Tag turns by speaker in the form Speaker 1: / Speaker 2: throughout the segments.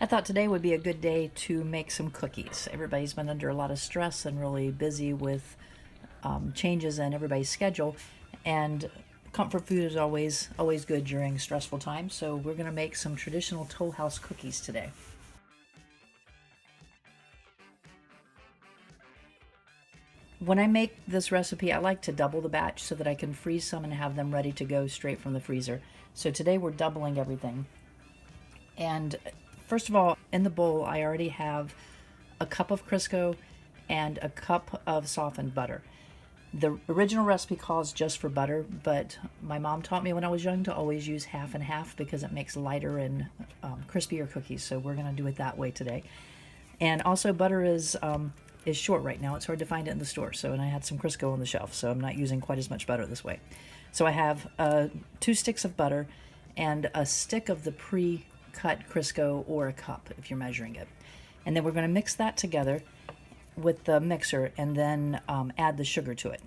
Speaker 1: I thought today would be a good day to make some cookies. Everybody's been under a lot of stress and really busy with changes in everybody's schedule, and comfort food is always good during stressful times. So we're going to make some traditional Toll House cookies today. When I make this recipe, I like to double the batch so that I can freeze some and have them ready to go straight from the freezer. So today we're doubling everything. And first of all, in the bowl, I already have a cup of Crisco and a cup of softened butter. The original recipe calls just for butter, but my mom taught me when I was young to always use half and half because it makes lighter and crispier cookies. So we're going to do it that way today. And also, butter is short right now. It's hard to find it in the store. So, and I had some Crisco on the shelf, so I'm not using quite as much butter this way. So I have 2 sticks of butter and a stick of the pre-cut Crisco, or a cup if you're measuring it. And then we're going to mix that together with the mixer and then add the sugar to it.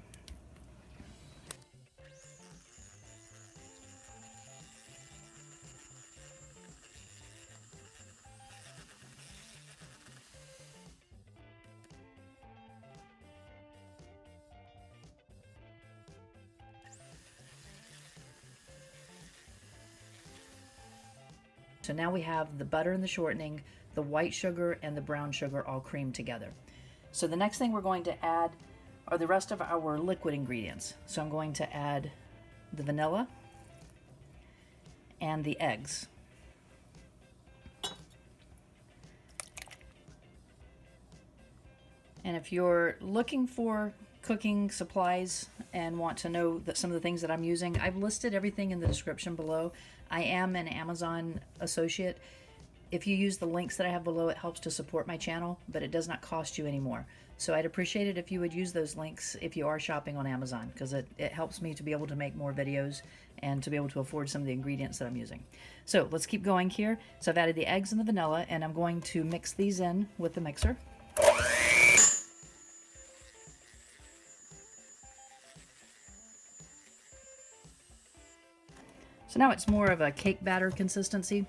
Speaker 1: So now we have the butter and the shortening, the white sugar and the brown sugar all creamed together. So the next thing we're going to add are the rest of our liquid ingredients. So I'm going to add the vanilla and the eggs. And if you're looking for cooking supplies and want to know that some of the things that I'm using, I've listed everything in the description below. I am an Amazon associate. If you use the links that I have below, it helps to support my channel, but it does not cost you any more. So I'd appreciate it if you would use those links if you are shopping on Amazon, because it helps me to be able to make more videos and to be able to afford some of the ingredients that I'm using. So let's keep going here. So I've added the eggs and the vanilla, and I'm going to mix these in with the mixer. So now it's more of a cake batter consistency.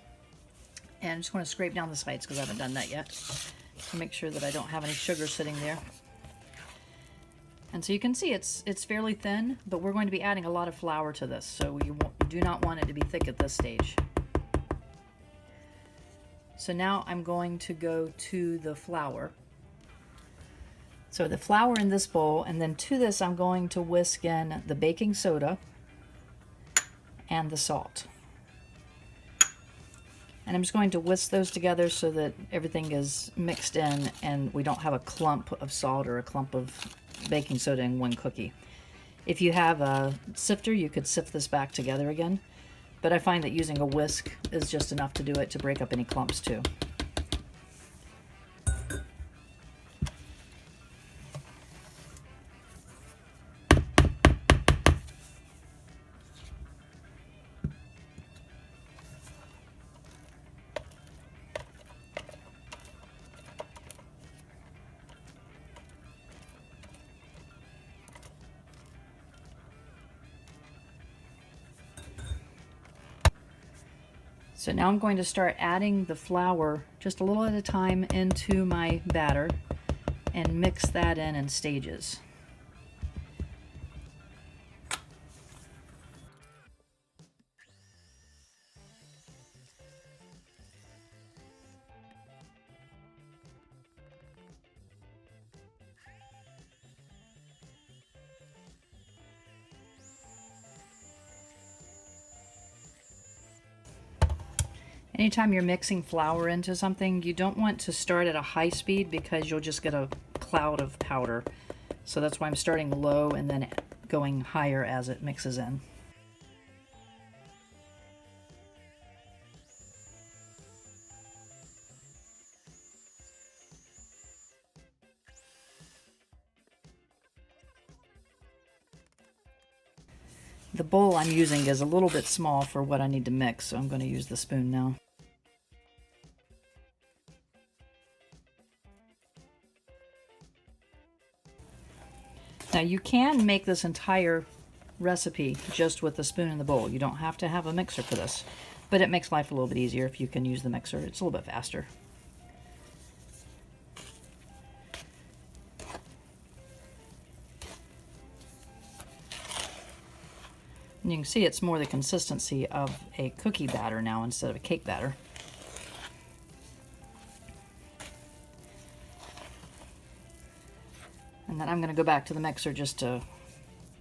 Speaker 1: And I just want to scrape down the sides because I haven't done that yet, to make sure that I don't have any sugar sitting there. And so you can see it's fairly thin, but we're going to be adding a lot of flour to this, so you do not want it to be thick at this stage. So now I'm going to go to the flour. So the flour in this bowl, and then to this I'm going to whisk in the baking soda and the salt. And I'm just going to whisk those together so that everything is mixed in and we don't have a clump of salt or a clump of baking soda in one cookie. If you have a sifter, you could sift this back together again, but I find that using a whisk is just enough to do it to break up any clumps too. So now I'm going to start adding the flour just a little at a time into my batter and mix that in stages. Anytime you're mixing flour into something, you don't want to start at a high speed because you'll just get a cloud of powder. So that's why I'm starting low and then going higher as it mixes in. The bowl I'm using is a little bit small for what I need to mix, so I'm going to use the spoon now. Now you can make this entire recipe just with the spoon in the bowl. You don't have to have a mixer for this. But it makes life a little bit easier if you can use the mixer. It's a little bit faster. And you can see it's more the consistency of a cookie batter now instead of a cake batter. And then I'm going to go back to the mixer just to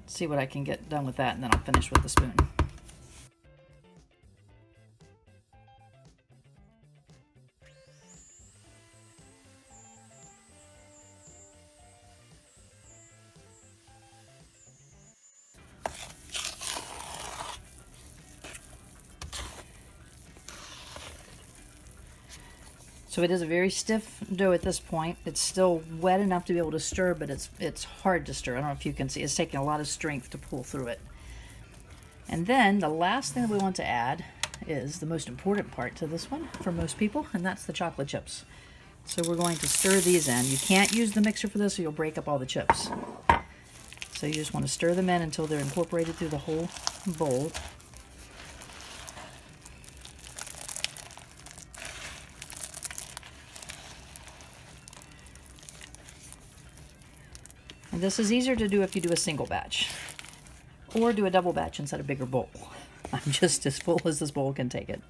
Speaker 1: see what I can get done with that, and then I'll finish with the spoon. So it is a very stiff dough at this point. It's still wet enough to be able to stir, but it's hard to stir. I don't know if you can see. It's taking a lot of strength to pull through it. And then the last thing that we want to add is the most important part to this one for most people, and that's the chocolate chips. So we're going to stir these in. You can't use the mixer for this or you'll break up all the chips. So you just want to stir them in until they're incorporated through the whole bowl. And this is easier to do if you do a single batch, or do a double batch inside a bigger bowl. I'm just as full as this bowl can take it.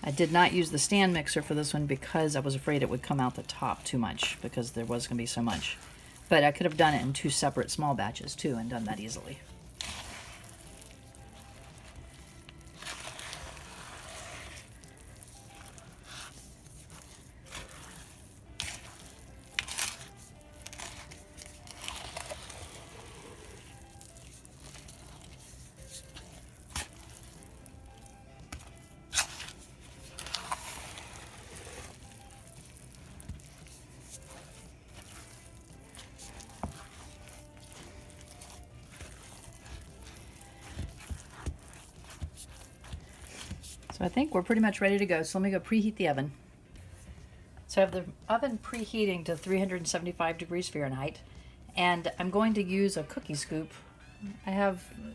Speaker 1: I did not use the stand mixer for this one because I was afraid it would come out the top too much because there was going to be so much. But I could have done it in 2 separate small batches too and done that easily. So I think we're pretty much ready to go. So let me go preheat the oven. So I have the oven preheating to 375 degrees Fahrenheit, and I'm going to use a cookie scoop.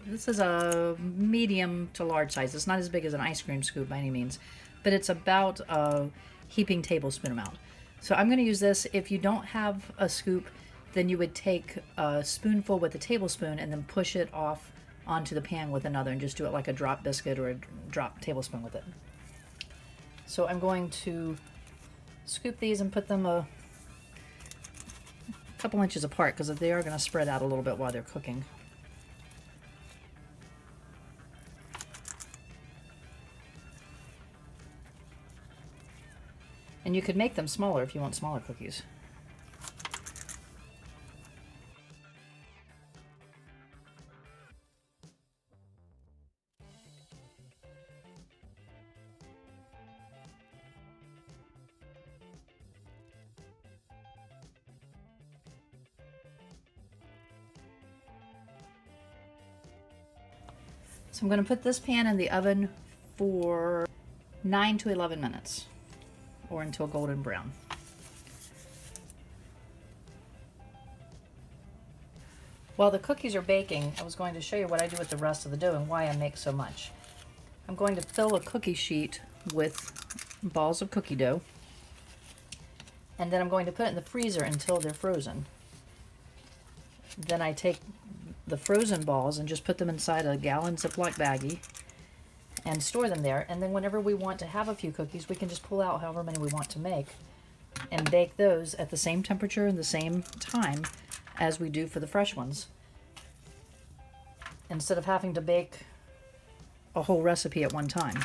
Speaker 1: This is a medium to large size. It's not as big as an ice cream scoop by any means, but it's about a heaping tablespoon amount. So I'm going to use this. If you don't have a scoop, then you would take a spoonful with a tablespoon and then push it off onto the pan with another and just do it like a drop biscuit or a drop tablespoon with it. So I'm going to scoop these and put them a couple inches apart because they are going to spread out a little bit while they're cooking. And you could make them smaller if you want smaller cookies. So I'm going to put this pan in the oven for 9 to 11 minutes, or until golden brown. While the cookies are baking, I was going to show you what I do with the rest of the dough and why I make so much. I'm going to fill a cookie sheet with balls of cookie dough, and then I'm going to put it in the freezer until they're frozen. Then I take the frozen balls and just put them inside a gallon Ziploc baggie and store them there. And then whenever we want to have a few cookies, we can just pull out however many we want to make and bake those at the same temperature and the same time as we do for the fresh ones, instead of having to bake a whole recipe at one time.